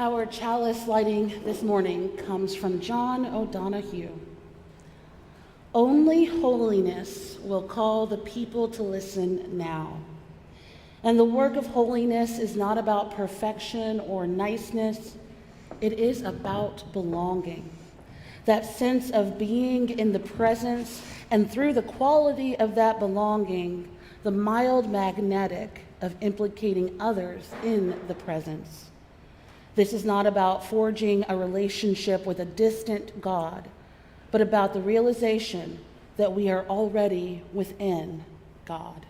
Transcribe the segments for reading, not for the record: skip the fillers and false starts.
Our chalice lighting this morning comes from John O'Donohue. Only holiness will call the people to listen now. And the work of holiness is not about perfection or niceness. It is about belonging. That sense of being in the presence, and through the quality of that belonging, the mild magnetic of implicating others in the presence. This is not about forging a relationship with a distant God, but about the realization that we are already within God.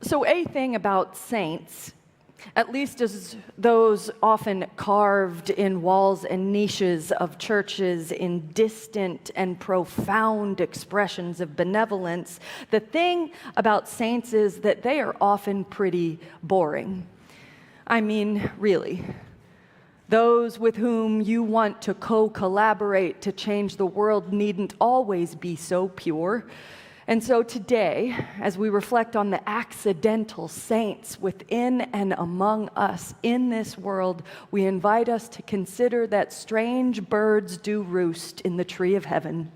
So a thing about saints, at least as those often carved in walls and niches of churches in distant and profound expressions of benevolence, the thing about saints is that they are often pretty boring. I mean, really. Those with whom you want to co-collaborate to change the world needn't always be so pure. And so today, as we reflect on the accidental saints within and among us in this world, we invite us to consider that strange birds do roost in the tree of heaven,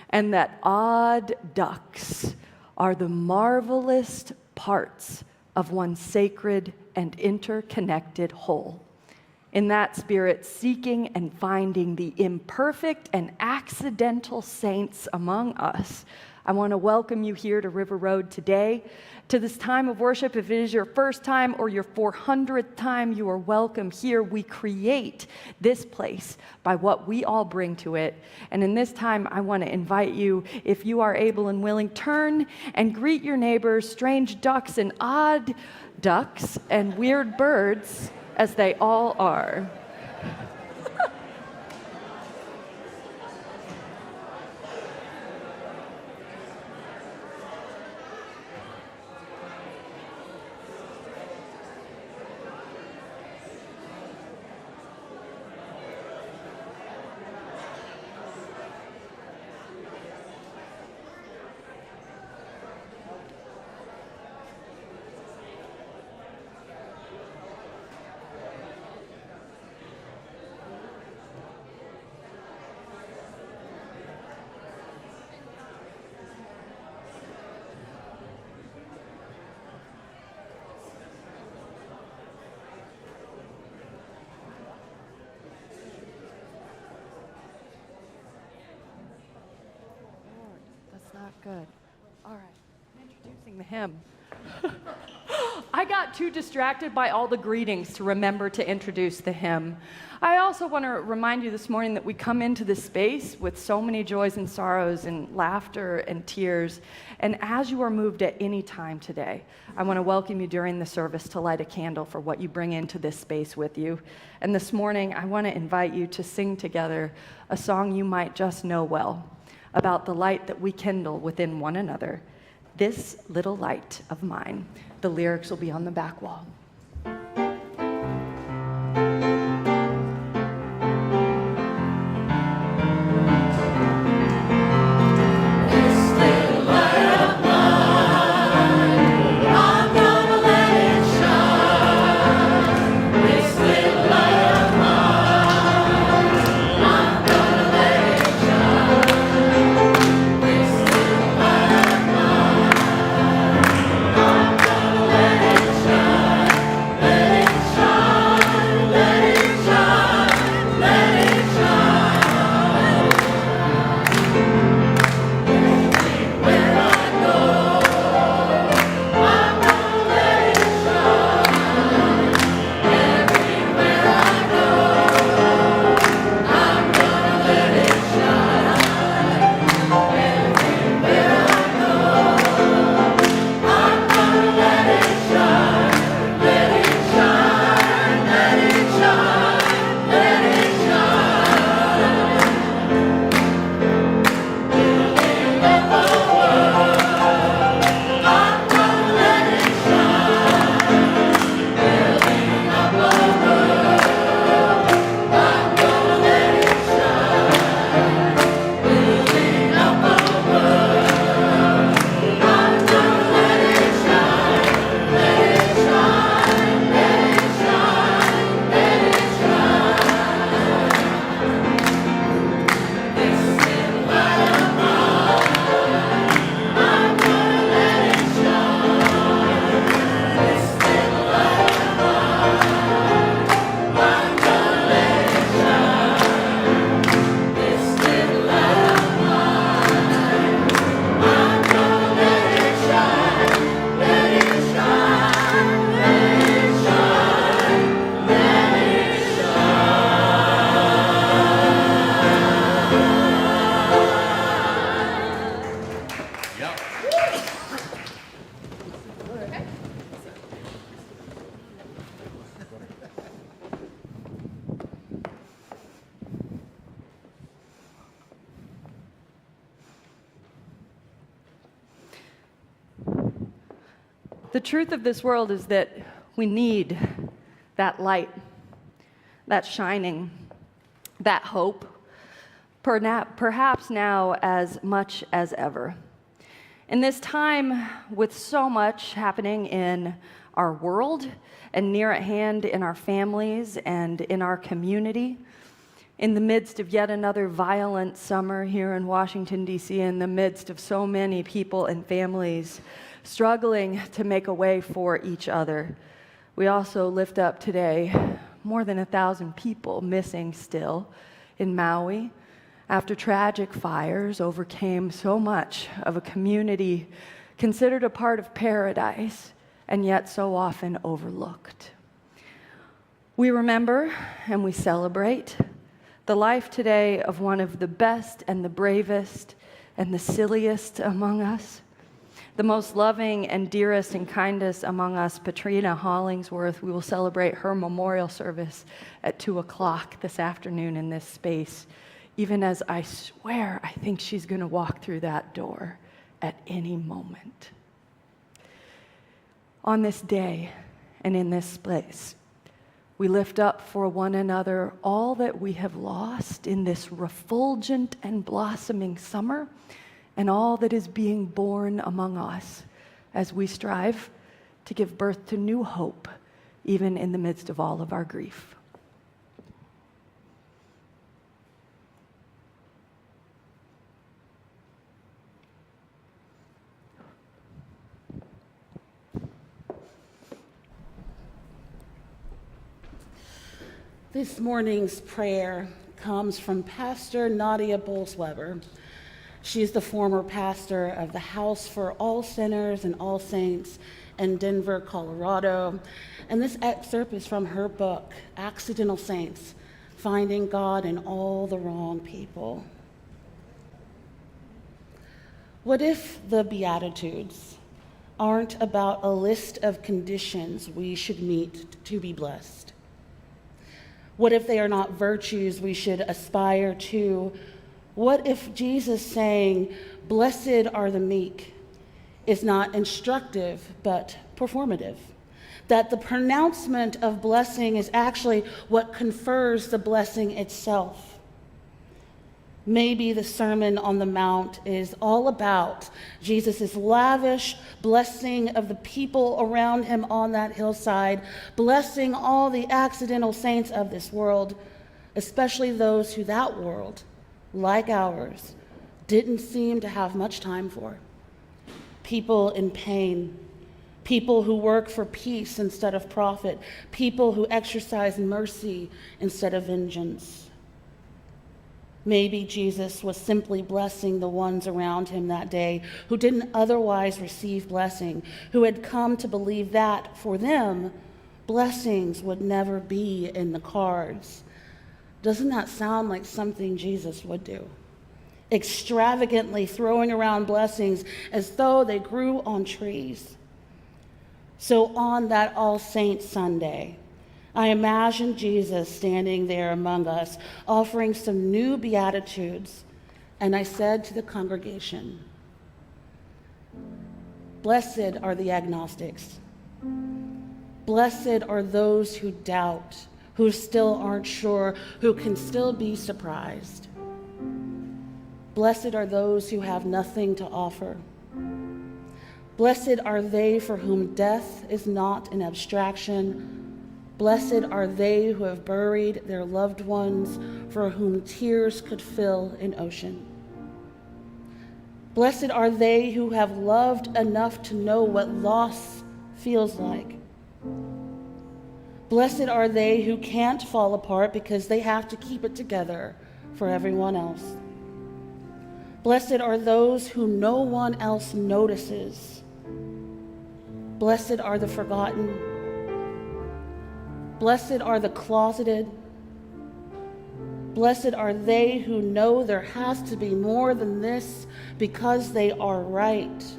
and that odd ducks are the marvelous parts of one sacred and interconnected whole. In that spirit, seeking and finding the imperfect and accidental saints among us, I want to welcome you here to River Road today, to this time of worship. If it is your first time or your 400th time, you are welcome here. We create this place by what we all bring to it. And in this time, I want to invite you, if you are able and willing, turn and greet your neighbors, strange ducks and odd ducks and weird birds, as they all are. Good. All right. I'm introducing the hymn. I got too distracted by all the greetings to remember to introduce the hymn. I also want to remind you this morning that we come into this space with so many joys and sorrows and laughter and tears. And as you are moved at any time today, I want to welcome you during the service to light a candle for what you bring into this space with you. And this morning, I want to invite you to sing together a song you might just know well about the light that we kindle within one another. This little light of mine. The lyrics will be on the back wall. The truth of this world is that we need that light, that shining, that hope, perhaps now as much as ever. In this time, with so much happening in our world and near at hand in our families and in our community, in the midst of yet another violent summer here in Washington, D.C., in the midst of so many people and families struggling to make a way for each other, we also lift up today more than 1,000 people missing still in Maui after tragic fires overcame so much of a community considered a part of paradise and yet so often overlooked. We remember and we celebrate the life today of one of the best and the bravest and the silliest among us, the most loving and dearest and kindest among us, Patrina Hollingsworth. We will celebrate her memorial service at 2:00 this afternoon in this space, even as I swear I think she's going to walk through that door at any moment. On this day and in this place, we lift up for one another all that we have lost in this refulgent and blossoming summer, and all that is being born among us as we strive to give birth to new hope, even in the midst of all of our grief. This morning's prayer comes from Pastor Nadia Bolz-Weber, She is the former pastor of the House for All Sinners and All Saints in Denver, Colorado. And this excerpt is from her book, Accidental Saints, Finding God in All the Wrong People. What if the Beatitudes aren't about a list of conditions we should meet to be blessed? What if they are not virtues we should aspire to? What if Jesus saying, "Blessed are the meek," is not instructive but performative? That the pronouncement of blessing is actually what confers the blessing itself. Maybe the Sermon on the Mount is all about Jesus' lavish blessing of the people around him on that hillside, blessing all the accidental saints of this world, especially those who that world, like ours, didn't seem to have much time for. People in pain, people who work for peace instead of profit, people who exercise mercy instead of vengeance. Maybe Jesus was simply blessing the ones around him that day who didn't otherwise receive blessing, who had come to believe that for them, blessings would never be in the cards. Doesn't that sound like something Jesus would do? Extravagantly throwing around blessings as though they grew on trees. So on that All Saints Sunday, I imagine Jesus standing there among us, offering some new Beatitudes, and I said to the congregation, "Blessed are the agnostics. Blessed are those who doubt, who still aren't sure, who can still be surprised. Blessed are those who have nothing to offer. Blessed are they for whom death is not an abstraction. Blessed are they who have buried their loved ones, for whom tears could fill an ocean. Blessed are they who have loved enough to know what loss feels like. Blessed are they who can't fall apart because they have to keep it together for everyone else. Blessed are those who no one else notices. Blessed are the forgotten. Blessed are the closeted. Blessed are they who know there has to be more than this because they are right.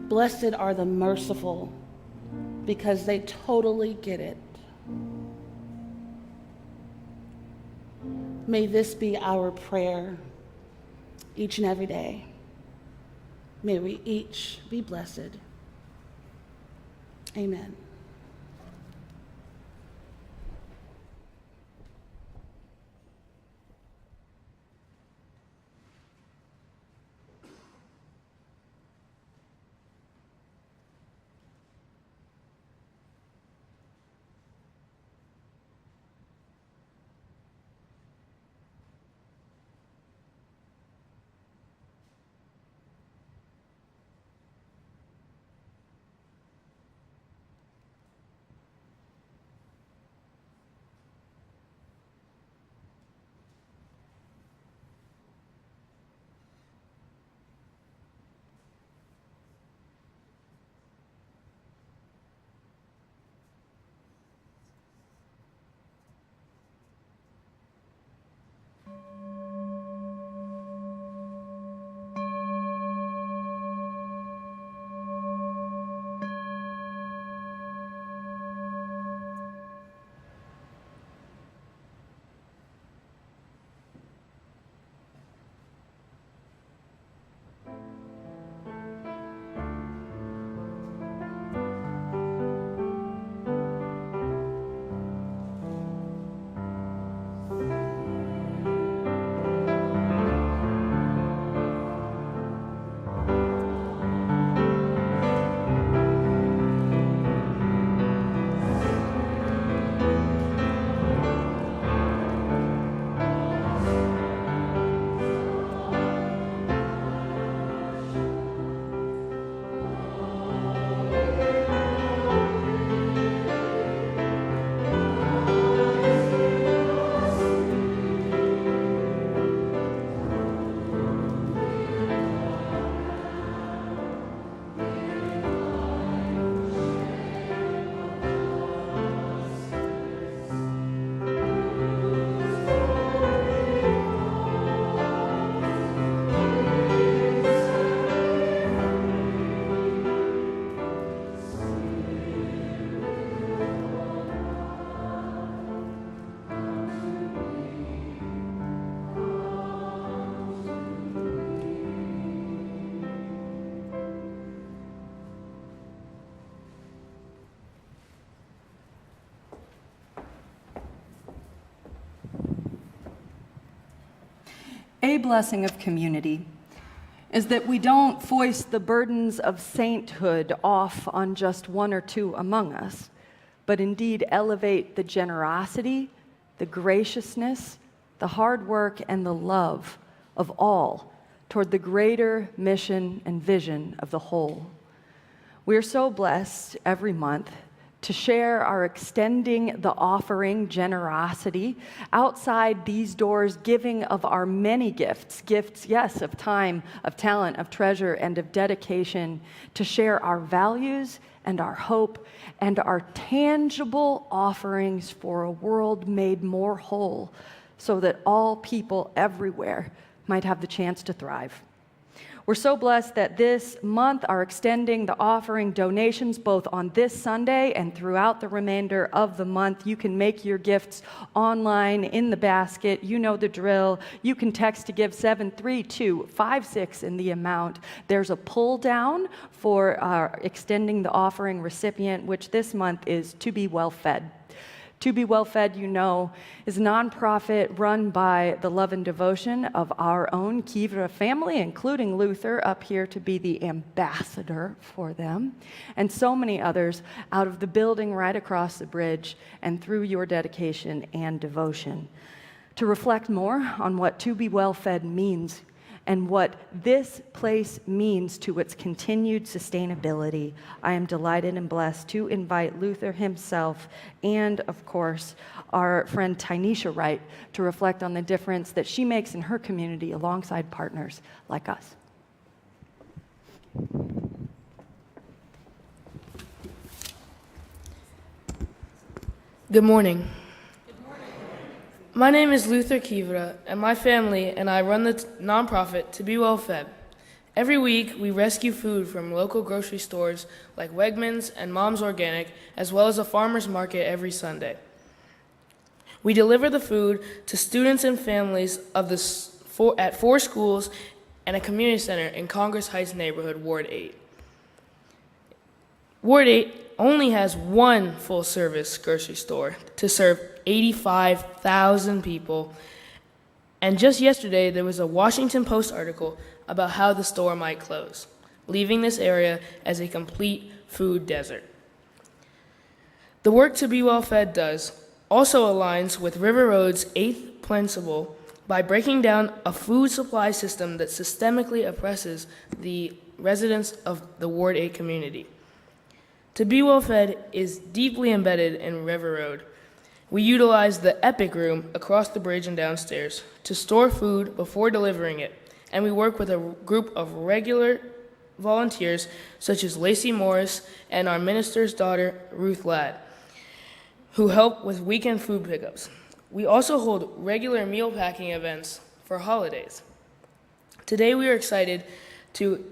Blessed are the merciful because they totally get it. May this be our prayer each and every day. May we each be blessed. Amen. A blessing of community is that we don't foist the burdens of sainthood off on just one or two among us, but indeed elevate the generosity, the graciousness, the hard work, and the love of all toward the greater mission and vision of the whole. We are so blessed every month to share our extending the offering generosity outside these doors, giving of our many gifts, yes, of time, of talent, of treasure, and of dedication, to share our values and our hope and our tangible offerings for a world made more whole, so that all people everywhere might have the chance to thrive. We're so blessed that this month are extending the offering donations both on this Sunday and throughout the remainder of the month. You can make your gifts online in the basket. You know the drill. You can text to give 73256 in the amount. There's a pull down for our extending the offering recipient, which this month is To Be Well Fed. To Be Well Fed, you know, is a nonprofit run by the love and devotion of our own Kivra family, including Luther up here to be the ambassador for them, and so many others out of the building right across the bridge and through your dedication and devotion. To reflect more on what To Be Well Fed means and what this place means to its continued sustainability, I am delighted and blessed to invite Luther himself and, of course, our friend Tynesha Wright to reflect on the difference that she makes in her community alongside partners like us. Good morning. My name is Luther Kivra, and my family and I run the nonprofit To Be Well Fed. Every week, we rescue food from local grocery stores like Wegmans and Mom's Organic, as well as a farmer's market every Sunday. We deliver the food to students and families of at 4 schools and a community center in Congress Heights neighborhood, Ward 8. Ward 8 only has one full-service grocery store to serve 85,000 people. And just yesterday, there was a Washington Post article about how the store might close, leaving this area as a complete food desert. The work To Be Well Fed does also aligns with River Road's 8th principle by breaking down a food supply system that systemically oppresses the residents of the Ward 8 community. To Be Well Fed is deeply embedded in River Road. We utilize the Epic Room across the bridge and downstairs to store food before delivering it, and we work with a group of regular volunteers such as Lacey Morris and our minister's daughter, Ruth Ladd, who help with weekend food pickups. We also hold regular meal packing events for holidays. Today we are excited to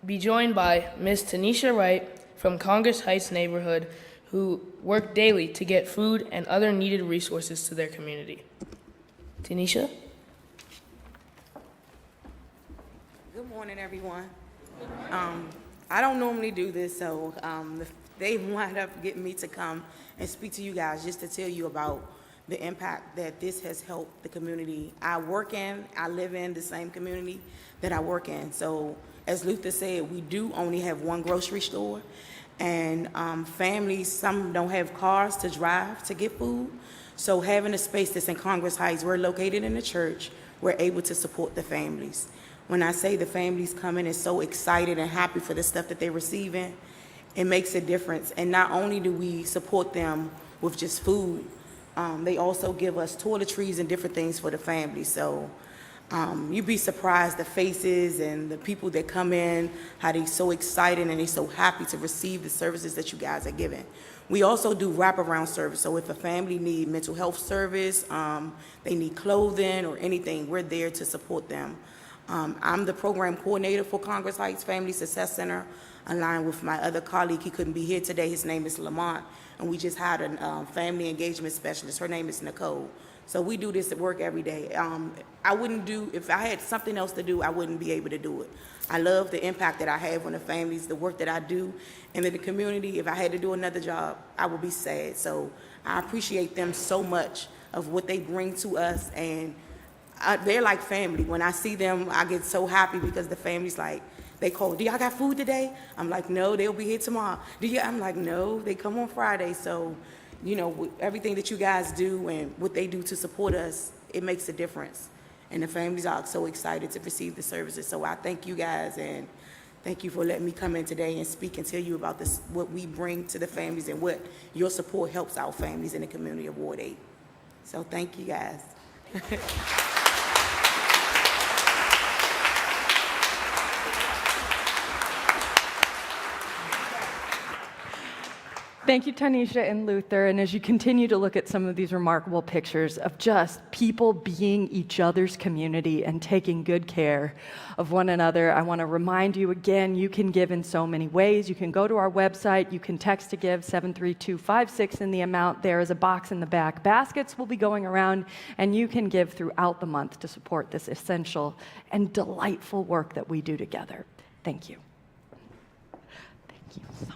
be joined by Ms. Tanisha Wright from Congress Heights neighborhood, who work daily to get food and other needed resources to their community. Tanisha? Good morning, everyone. I don't normally do this, so they wound up getting me to come and speak to you guys just to tell you about the impact that this has helped the community I live in the same community that I work in. So as Luther said, we do only have one grocery store, and families, some don't have cars to drive to get food. So having a space that's in Congress Heights, we're located in the church, we're able to support the families. When I say the families come in and so excited and happy for the stuff that they're receiving, it makes a difference. And not only do we support them with just food, they also give us toiletries and different things for the family. So you'd be surprised the faces and the people that come in, how they so excited and they so happy to receive the services that you guys are giving. We also do wraparound service. So if a family need mental health service, they need clothing or anything, we're there to support them. I'm the program coordinator for Congress Heights Family Success Center, aligned with my other colleague. He couldn't be here today. His name is Lamont, and we just hired a family engagement specialist. Her name is Nicole. So we do this at work every day. If I had something else to do, I wouldn't be able to do it. I love the impact that I have on the families, the work that I do, and in the community. If I had to do another job, I would be sad. So I appreciate them so much of what they bring to us, and they're like family. When I see them, I get so happy because the family's like, they call, do y'all got food today? I'm like, no, they'll be here tomorrow. I'm like, no, they come on Friday. So, with everything that you guys do and what they do to support us, it makes a difference. And the families are so excited to receive the services. So I thank you guys, and thank you for letting me come in today and speak and tell you about this, what we bring to the families and what your support helps our families in the community of Ward 8. So thank you guys. Thank you, Tanisha and Luther. And as you continue to look at some of these remarkable pictures of just people being each other's community and taking good care of one another, I want to remind you again, you can give in so many ways. You can go to our website. You can text to give 73256 in the amount. There is a box in the back. Baskets will be going around, and you can give throughout the month to support this essential and delightful work that we do together. Thank you. Thank you so much.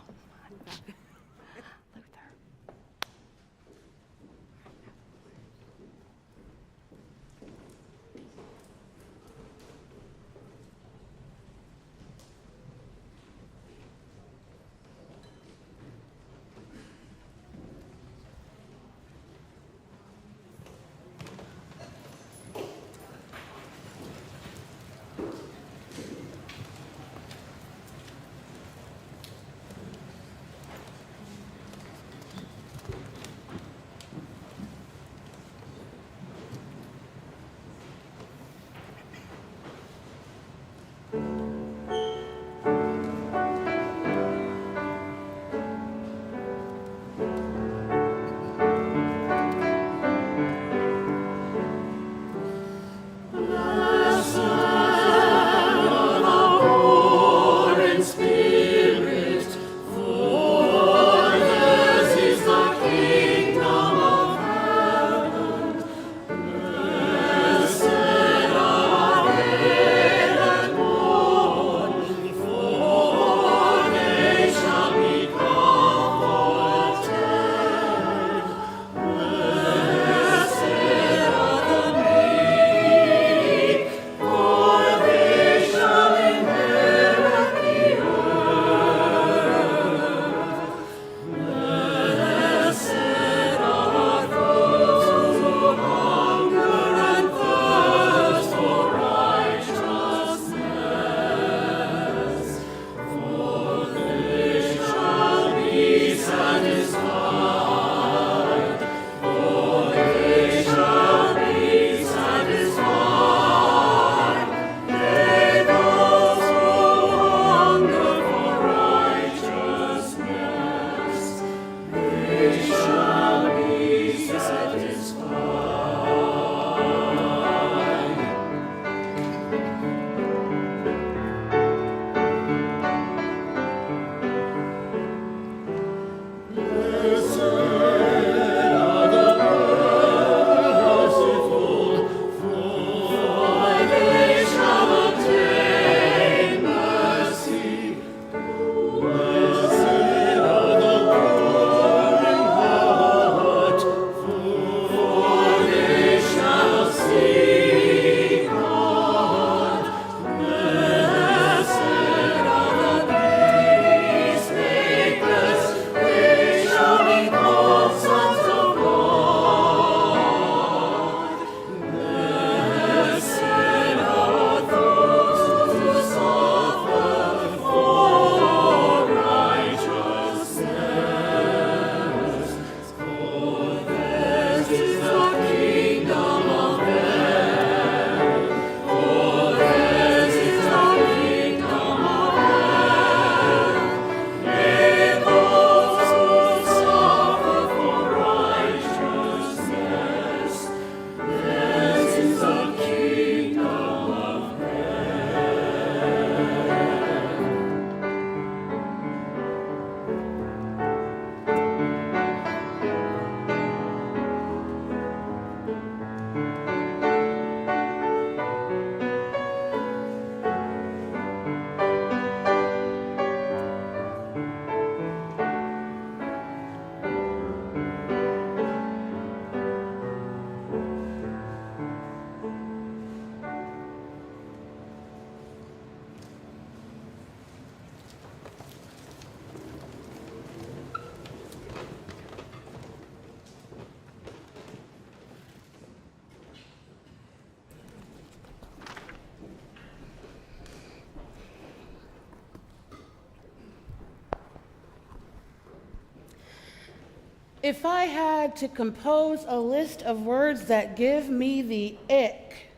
If I had to compose a list of words that give me the ick,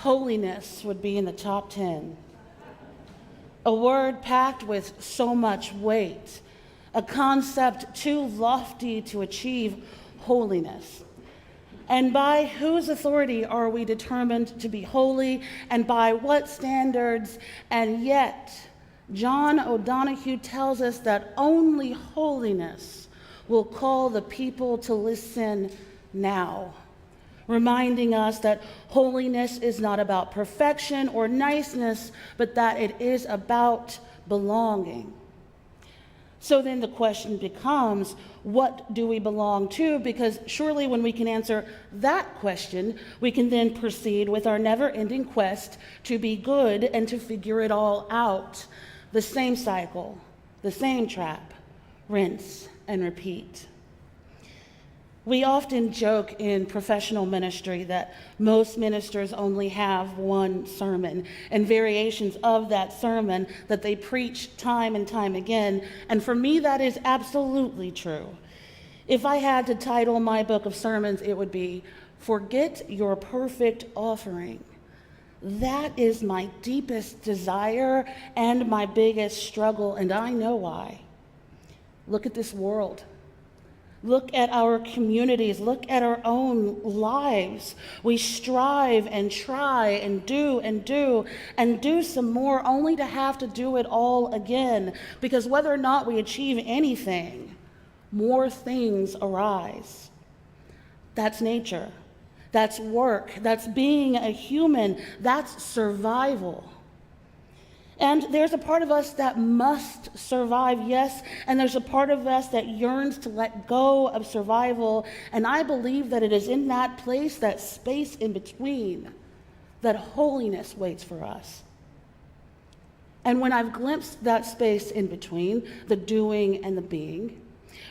holiness would be in the top 10. A word packed with so much weight, a concept too lofty to achieve holiness. And by whose authority are we determined to be holy, and by what standards? And yet, John O'Donohue tells us that only holiness will call the people to listen now, reminding us that holiness is not about perfection or niceness, but that it is about belonging. So then the question becomes, what do we belong to? Because surely when we can answer that question, we can then proceed with our never-ending quest to be good and to figure it all out. The same cycle, the same trap, rinse and repeat. We often joke in professional ministry that most ministers only have one sermon and variations of that sermon that they preach time and time again. And for me, that is absolutely true. If I had to title my book of sermons, it would be Forget Your Perfect Offering. That is my deepest desire and my biggest struggle, and I know why. Look at this world. Look at our communities. Look at our own lives. We strive and try and do some more, only to have to do it all again. Because whether or not we achieve anything, more things arise. That's nature. That's work. That's being a human. That's survival. And there's a part of us that must survive, yes, and there's a part of us that yearns to let go of survival. And I believe that it is in that place, that space in between, that holiness waits for us. And when I've glimpsed that space in between, the doing and the being,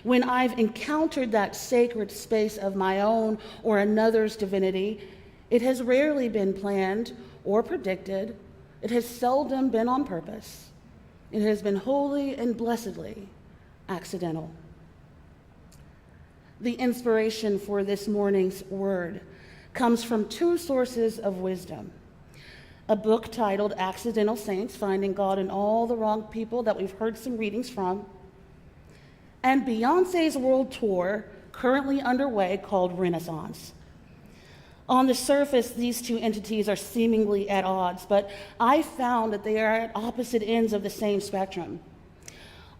when I've encountered that sacred space of my own or another's divinity, it has rarely been planned or predicted. It has seldom been on purpose. It has been wholly and blessedly accidental. The inspiration for this morning's word comes from two sources of wisdom. A book titled Accidental Saints, Finding God in All the Wrong People, that we've heard some readings from, and Beyoncé's world tour, currently underway, called Renaissance. On the surface, these two entities are seemingly at odds, but I found that they are at opposite ends of the same spectrum.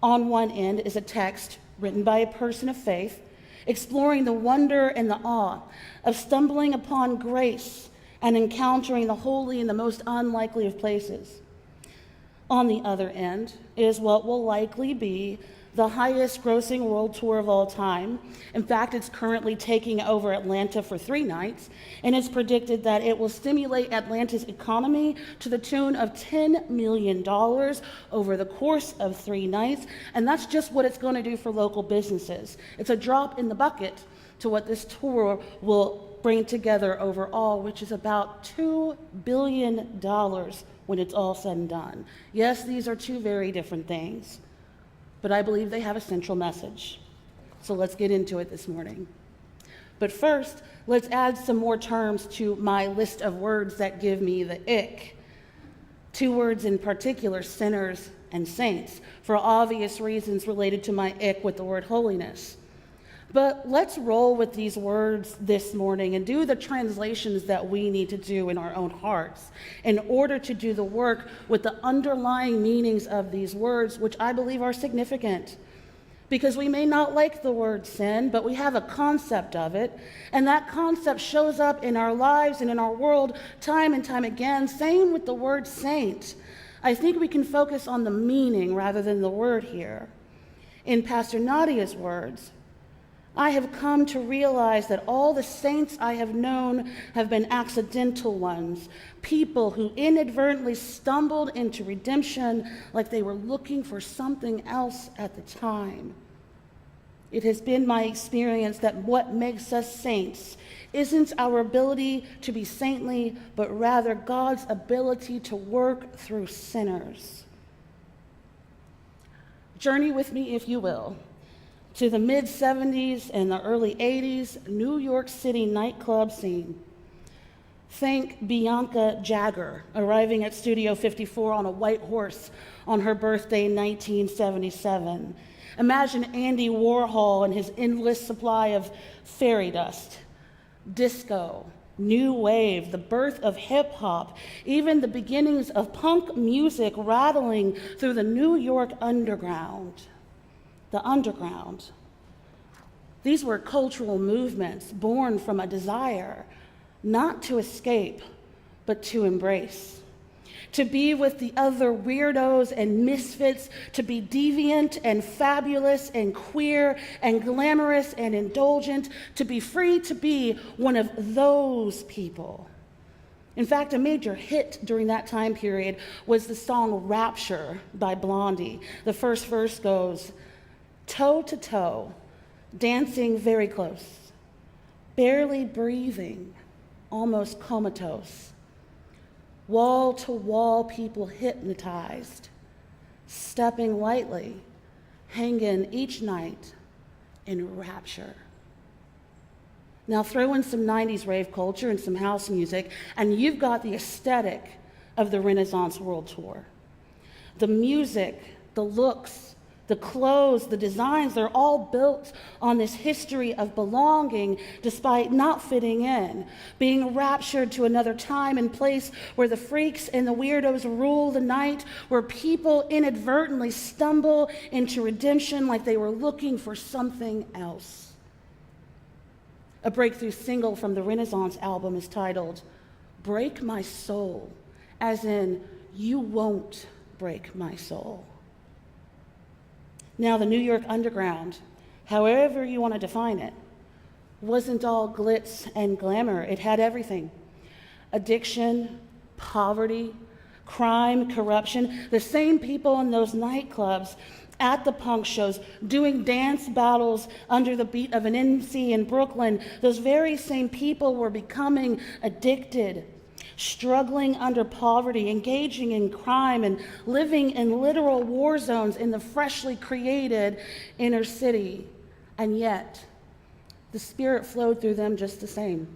On one end is a text written by a person of faith, exploring the wonder and the awe of stumbling upon grace and encountering the holy in the most unlikely of places. On the other end is what will likely be the highest grossing world tour of all time. In fact, it's currently taking over Atlanta for 3 nights, and it's predicted that it will stimulate Atlanta's economy to the tune of $10 million over the course of 3 nights, and that's just what it's going to do for local businesses. It's a drop in the bucket to what this tour will bring together overall, which is about $2 billion when it's all said and done. Yes, these are two very different things, but I believe they have a central message. So let's get into it this morning. But first, let's add some more terms to my list of words that give me the ick. 2 words in particular, sinners and saints, for obvious reasons related to my ick with the word holiness. But let's roll with these words this morning and do the translations that we need to do in our own hearts in order to do the work with the underlying meanings of these words, which I believe are significant. Because we may not like the word sin, but we have a concept of it, and that concept shows up in our lives and in our world time and time again. Same with the word saint. I think we can focus on the meaning rather than the word here. In Pastor Nadia's words, I have come to realize that all the saints I have known have been accidental ones, people who inadvertently stumbled into redemption like they were looking for something else at the time. It has been my experience that what makes us saints isn't our ability to be saintly, but rather God's ability to work through sinners. Journey with me, if you will. to the mid-'70s and the early '80s New York City nightclub scene. Think Bianca Jagger arriving at Studio 54 on a white horse on her birthday in 1977. Imagine Andy Warhol and his endless supply of fairy dust, disco, new wave, the birth of hip hop, even the beginnings of punk music rattling through the New York underground. The underground. These were cultural movements born from a desire not to escape, but to embrace. To be with the other weirdos and misfits, to be deviant and fabulous and queer and glamorous and indulgent, to be free to be one of those people. In fact, a major hit during that time period was the song Rapture by Blondie. The first verse goes, toe to toe, dancing very close, barely breathing, almost comatose. Wall to wall, people hypnotized, stepping lightly, hanging each night in rapture. Now throw in some 90s rave culture and some house music, and you've got the aesthetic of the Renaissance World Tour. The music, the looks, the clothes, the designs, they're all built on this history of belonging despite not fitting in, being raptured to another time and place where the freaks and the weirdos rule the night, where people inadvertently stumble into redemption like they were looking for something else. A breakthrough single from the Renaissance album is titled, Break My Soul, as in, you won't break my soul. Now, the New York Underground, however you want to define it, wasn't all glitz and glamour. It had everything. Addiction, poverty, crime, corruption. The same people in those nightclubs, at the punk shows, doing dance battles under the beat of an MC in Brooklyn, those very same people were becoming addicted, struggling under poverty, engaging in crime, and living in literal war zones in the freshly created inner city. And yet, the Spirit flowed through them just the same,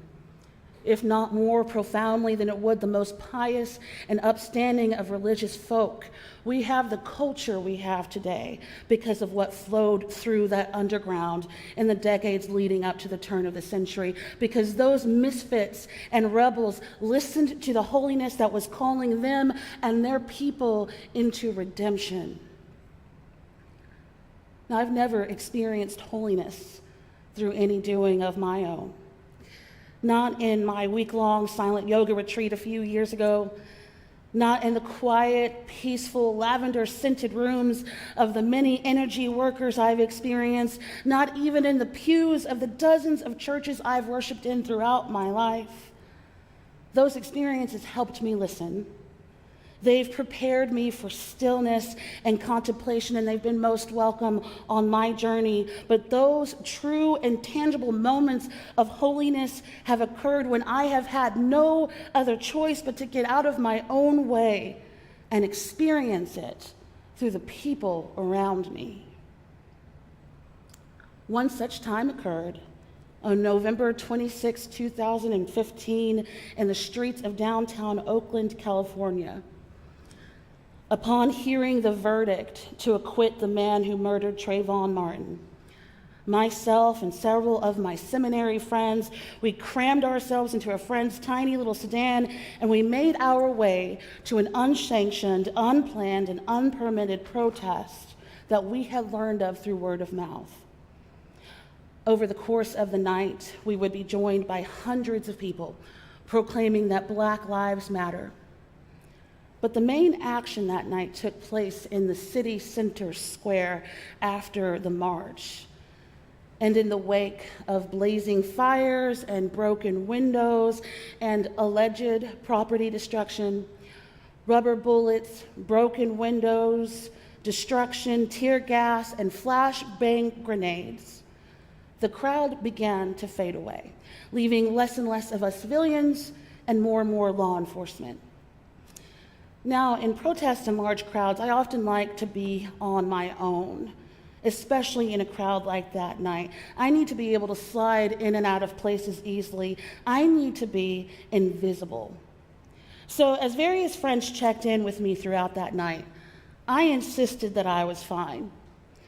if not more profoundly than it would the most pious and upstanding of religious folk. We have the culture we have today because of what flowed through that underground in the decades leading up to the turn of the century, because those misfits and rebels listened to the holiness that was calling them and their people into redemption. Now, I've never experienced holiness through any doing of my own. Not in my week-long silent yoga retreat a few years ago, not in the quiet, peaceful, lavender-scented rooms of the many energy workers I've experienced, not even in the pews of the dozens of churches I've worshiped in throughout my life. Those experiences helped me listen. They've prepared me for stillness and contemplation, and they've been most welcome on my journey. But those true and tangible moments of holiness have occurred when I have had no other choice but to get out of my own way and experience it through the people around me. One such time occurred on November 26, 2015, in the streets of downtown Oakland, California. Upon hearing the verdict to acquit the man who murdered Trayvon Martin, myself and several of my seminary friends, we crammed ourselves into a friend's tiny little sedan, and we made our way to an unsanctioned, unplanned, and unpermitted protest that we had learned of through word of mouth. Over the course of the night, we would be joined by hundreds of people proclaiming that Black Lives Matter. But the main action that night took place in the city center square after the march. And in the wake of blazing fires and broken windows and alleged property destruction, rubber bullets, broken windows, destruction, tear gas, and flashbang grenades, the crowd began to fade away, leaving less and less of us civilians and more law enforcement. Now, in protests and large crowds, I often like to be on my own especially in a crowd like that night. I need to be able to slide in and out of places easily. I need to be invisible. So as various friends checked in with me throughout that night, I insisted that I was fine.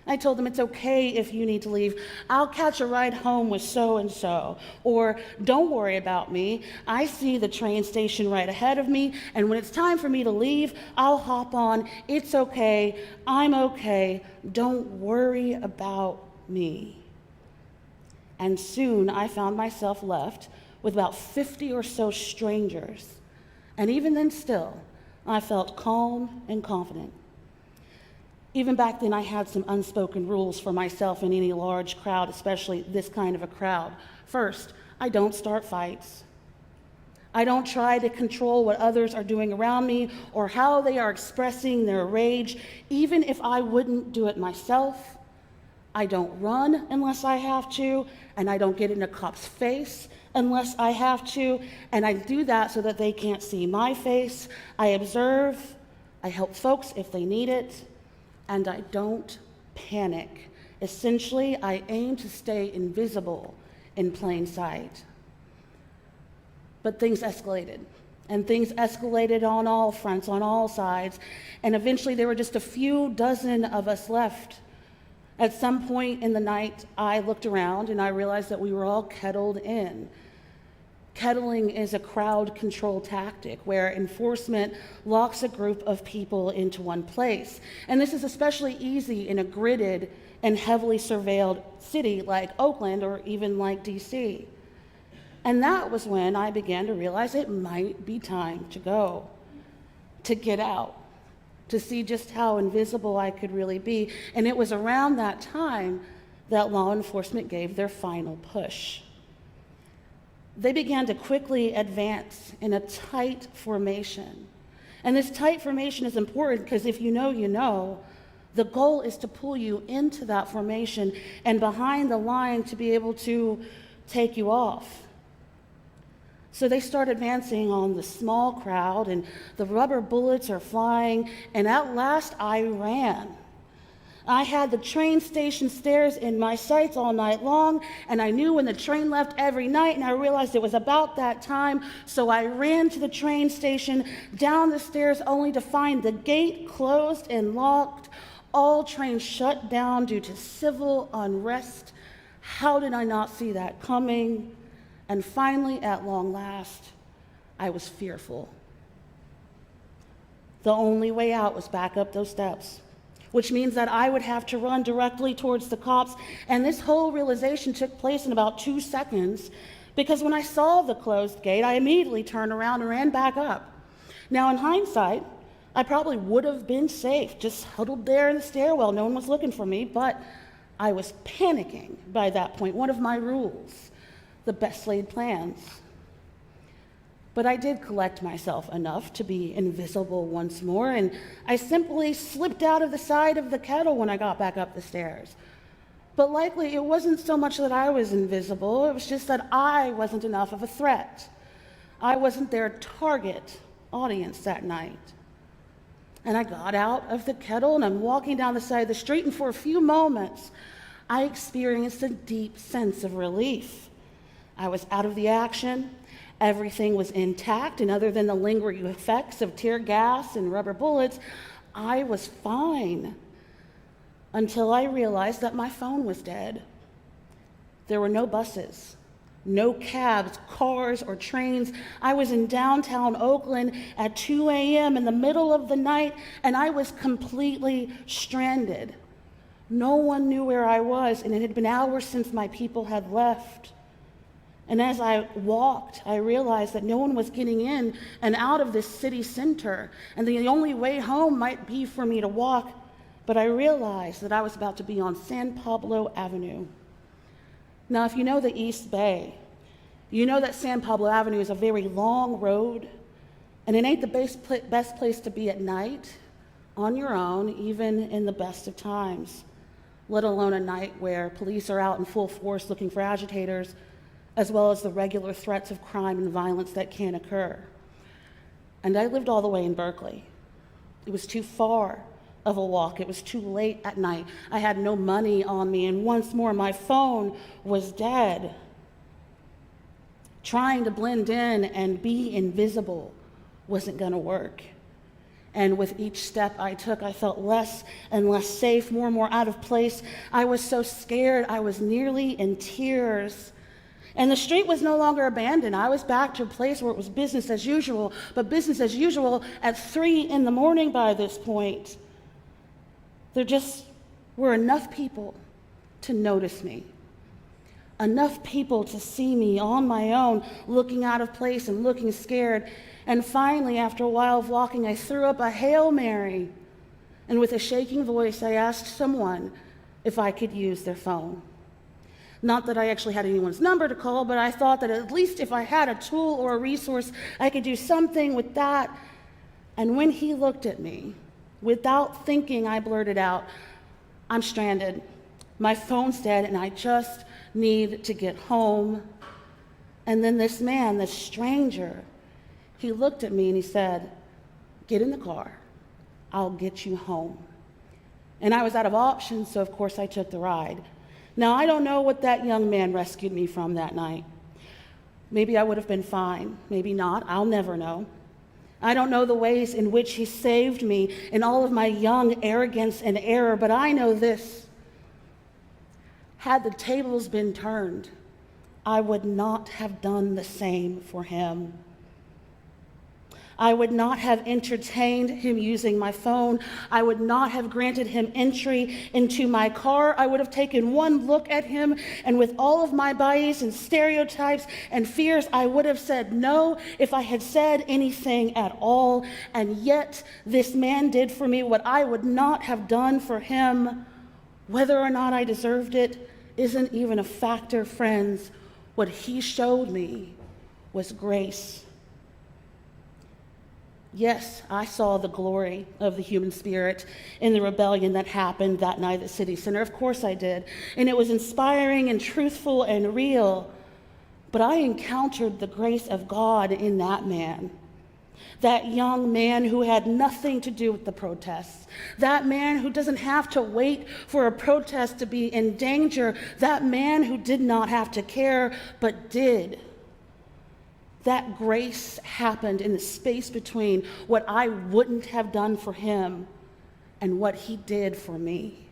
I told them it's okay if you need to leave. I'll catch a ride home with so-and-so. Or don't worry about me. I see the train station right ahead of me, and when it's time for me to leave, I'll hop on. It's okay. I'm okay. Don't worry about me. And soon I found myself left with about 50 or so strangers. And even then still, I felt calm and confident. Even back then, I had some unspoken rules for myself in any large crowd, especially this kind of a crowd. First, I don't start fights. I don't try to control what others are doing around me or how they are expressing their rage, even if I wouldn't do it myself. I don't run unless I have to, and I don't get in a cop's face unless I have to, and I do that so that they can't see my face. I observe, I help folks if they need it, and I don't panic. Essentially, I aim to stay invisible in plain sight. But things escalated, and things escalated on all fronts, on all sides, and eventually there were just a few dozen of us left. At some point in the night, I looked around and I realized that we were all kettled in. Kettling is a crowd control tactic where enforcement locks a group of people into one place. And this is especially easy in a gridded and heavily surveilled city like Oakland or even like DC. And that was when I began to realize it might be time to go, to get out, to see just how invisible I could really be. And it was around that time that law enforcement gave their final push. They began to quickly advance in a tight formation. And this tight formation is important because if you know, you know. The goal is to pull you into that formation and behind the line to be able to take you off. So they start advancing on the small crowd, and the rubber bullets are flying, and at last I ran. I had the train station stairs in my sights all night long, and I knew when the train left every night, and I realized it was about that time, so I ran to the train station, down the stairs, only to find the gate closed and locked, all trains shut down due to civil unrest. How did I not see that coming? And finally, at long last, I was fearful. The only way out was back up those steps, which means that I would have to run directly towards the cops. And this whole realization took place in about 2 seconds, because when I saw the closed gate, I immediately turned around and ran back up. Now, in hindsight, I probably would have been safe, just huddled there in the stairwell. No one was looking for me, but I was panicking by that point. One of my rules, the best laid plans. But I did collect myself enough to be invisible once more, and I simply slipped out of the side of the kettle when I got back up the stairs. But likely it wasn't so much that I was invisible, it was just that I wasn't enough of a threat. I wasn't their target audience that night. And I got out of the kettle and I'm walking down the side of the street, and for a few moments, I experienced a deep sense of relief. I was out of the action. Everything was intact, and other than the lingering effects of tear gas and rubber bullets, I was fine until I realized that my phone was dead. There were no buses, no cabs, cars, or trains. I was in downtown Oakland at 2 a.m. in the middle of the night, and I was completely stranded. No one knew where I was, and it had been hours since my people had left. And as I walked, I realized that no one was getting in and out of this city center, and the only way home might be for me to walk. But I realized that I was about to be on San Pablo Avenue. Now, if you know the East Bay, you know that San Pablo Avenue is a very long road, and it ain't the best place to be at night, on your own, even in the best of times, let alone a night where police are out in full force looking for agitators, as well as the regular threats of crime and violence that can occur. And I lived all the way in Berkeley. It was too far of a walk. It was too late at night. I had no money on me, and once more, my phone was dead. Trying to blend in and be invisible wasn't going to work. And with each step I took, I felt less and less safe, more and more out of place. I was so scared, I was nearly in tears. And the street was no longer abandoned. I was back to a place where it was business as usual, but business as usual at 3 in the morning by this point. There just were enough people to notice me. Enough people to see me on my own, looking out of place and looking scared. And finally, after a while of walking, I threw up a Hail Mary. And with a shaking voice, I asked someone if I could use their phone. Not that I actually had anyone's number to call, but I thought that at least if I had a tool or a resource, I could do something with that. And when he looked at me, without thinking, I blurted out, "I'm stranded. My phone's dead, and I just need to get home." And then this man, this stranger, he looked at me and he said, "Get in the car. I'll get you home." And I was out of options, so of course I took the ride. Now, I don't know what that young man rescued me from that night. Maybe I would have been fine. Maybe not. I'll never know. I don't know the ways in which he saved me in all of my young arrogance and error, but I know this. Had the tables been turned, I would not have done the same for him. I would not have entertained him using my phone. I would not have granted him entry into my car. I would have taken one look at him, and with all of my bias and stereotypes and fears, I would have said no if I had said anything at all. And yet, this man did for me what I would not have done for him. Whether or not I deserved it isn't even a factor, friends. What he showed me was grace. Yes, I saw the glory of the human spirit in the rebellion that happened that night at the city center. Of course I did. And it was inspiring and truthful and real. But I encountered the grace of God in that man. That young man who had nothing to do with the protests. That man who doesn't have to wait for a protest to be in danger. That man who did not have to care, but did. That grace happened in the space between what I wouldn't have done for him and what he did for me.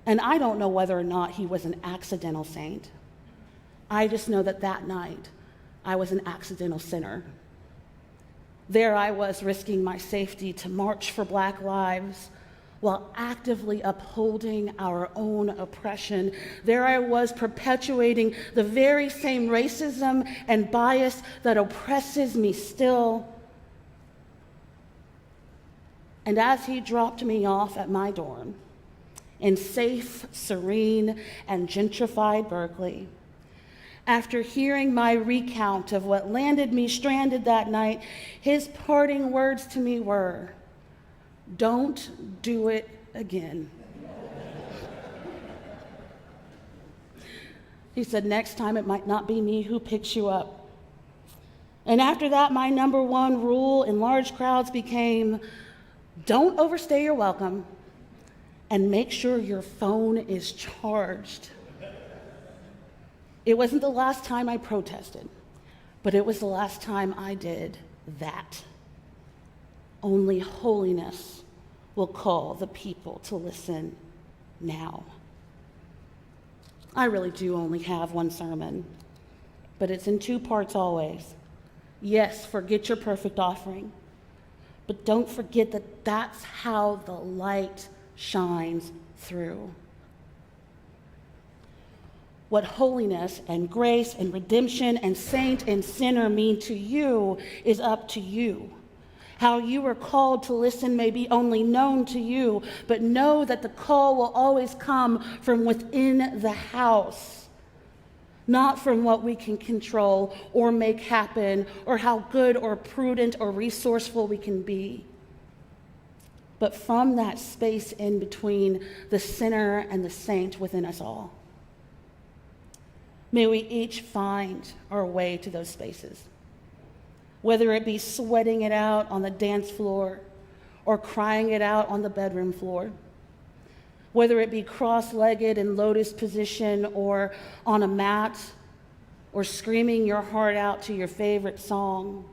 And I don't know whether or not he was an accidental saint. I just know that that night I was an accidental sinner. There I was risking my safety to march for Black lives while actively upholding our own oppression. There I was perpetuating the very same racism and bias that oppresses me still. And as he dropped me off at my dorm in safe, serene, and gentrified Berkeley, after hearing my recount of what landed me stranded that night, his parting words to me were, "Don't do it again." He said, "Next time it might not be me who picks you up." And after that, my number one rule in large crowds became, don't overstay your welcome and make sure your phone is charged. It wasn't the last time I protested, but it was the last time I did that. Only holiness will call the people to listen now. I really do only have one sermon, but it's in 2 parts always. Yes, forget your perfect offering, but don't forget that that's how the light shines through. What holiness and grace and redemption and saint and sinner mean to you is up to you. How you are called to listen may be only known to you, but know that the call will always come from within the house, not from what we can control or make happen or how good or prudent or resourceful we can be, but from that space in between the sinner and the saint within us all. May we each find our way to those spaces, whether it be sweating it out on the dance floor or crying it out on the bedroom floor. Whether it be cross-legged in lotus position or on a mat, or screaming your heart out to your favorite song,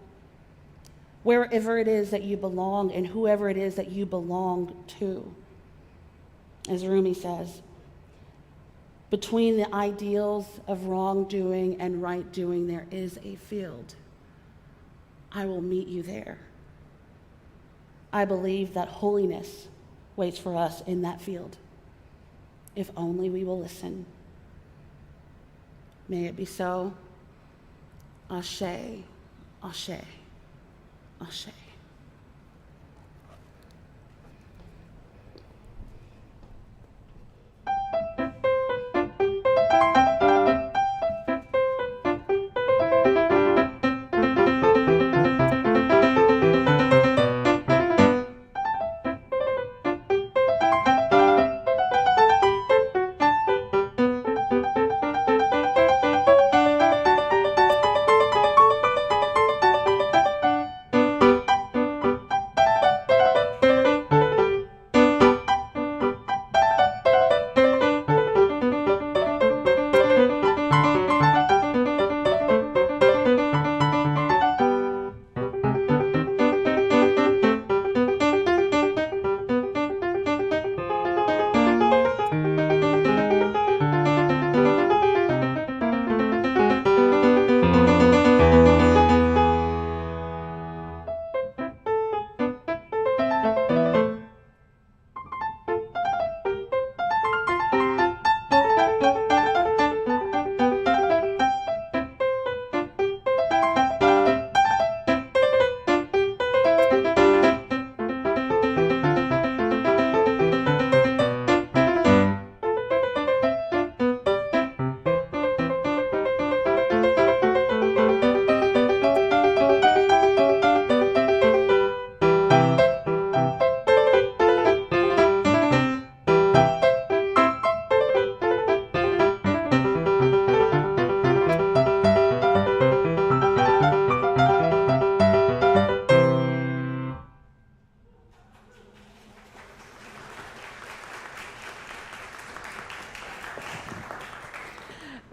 wherever it is that you belong and whoever it is that you belong to. As Rumi says, between the ideals of wrongdoing and right doing, there is a field. I will meet you there. I believe that holiness waits for us in that field, if only we will listen. May it be so. Ashe, ashe, ashe.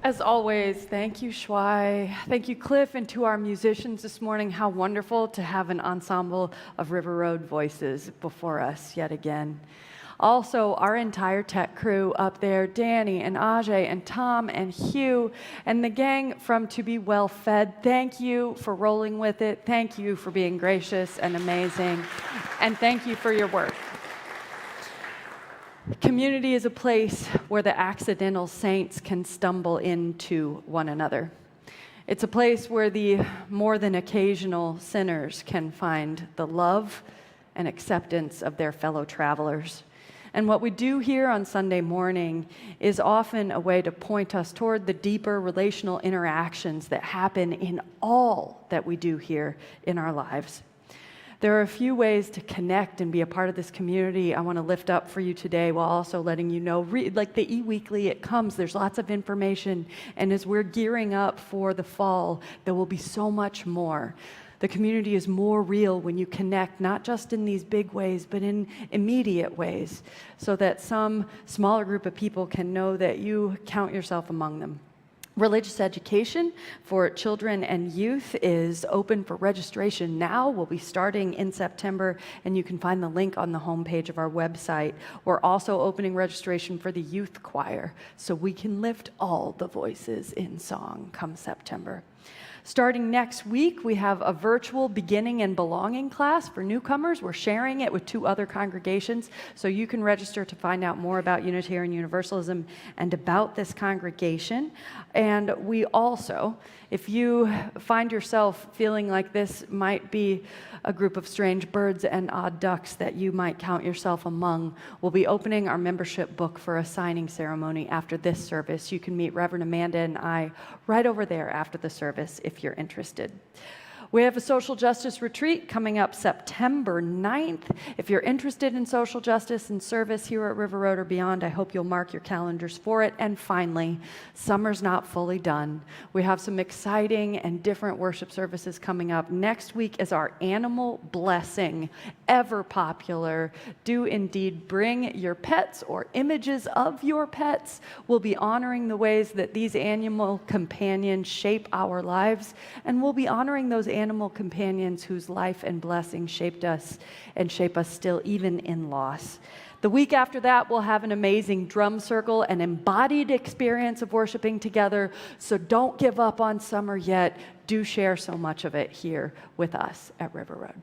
As always, thank you, Shuai. Thank you, Cliff, and to our musicians this morning. How wonderful to have an ensemble of River Road voices before us yet again. Also, our entire tech crew up there, Danny and Ajay and Tom and Hugh and the gang from To Be Well Fed, thank you for rolling with it. Thank you for being gracious and amazing. And thank you for your work. Community is a place where the accidental saints can stumble into one another. It's a place where the more than occasional sinners can find the love and acceptance of their fellow travelers. And what we do here on Sunday morning is often a way to point us toward the deeper relational interactions that happen in all that we do here in our lives. There are a few ways to connect and be a part of this community I want to lift up for you today, while also letting you know, like the e-weekly, it comes, there's lots of information, and as we're gearing up for the fall, there will be so much more. The community is more real when you connect, not just in these big ways, but in immediate ways, so that some smaller group of people can know that you count yourself among them. Religious education for children and youth is open for registration now. We'll be starting in September, and you can find the link on the homepage of our website. We're also opening registration for the youth choir, so we can lift all the voices in song come September. Starting next week, we have a virtual beginning and belonging class for newcomers. We're sharing it with 2 other congregations, so you can register to find out more about Unitarian Universalism and about this congregation. And we also, if you find yourself feeling like this might be a group of strange birds and odd ducks that you might count yourself among, we'll be opening our membership book for a signing ceremony after this service. You can meet Reverend Amanda and I right over there after the service if you're interested. We have a social justice retreat coming up September 9th. If you're interested in social justice and service here at River Road or beyond, I hope you'll mark your calendars for it. And finally, summer's not fully done. We have some exciting and different worship services coming up. Next week is our animal blessing, ever popular. Do indeed bring your pets or images of your pets. We'll be honoring the ways that these animal companions shape our lives, and we'll be honoring those animal companions whose life and blessing shaped us and shape us still even in loss. The week after that, we'll have an amazing drum circle, an embodied experience of worshiping together. So don't give up on summer yet. Do share so much of it here with us at River Road.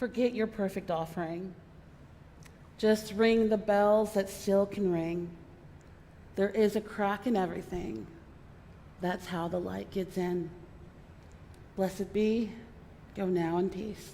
Forget your perfect offering. Just ring the bells that still can ring. There is a crack in everything. That's how the light gets in. Blessed be. Go now in peace.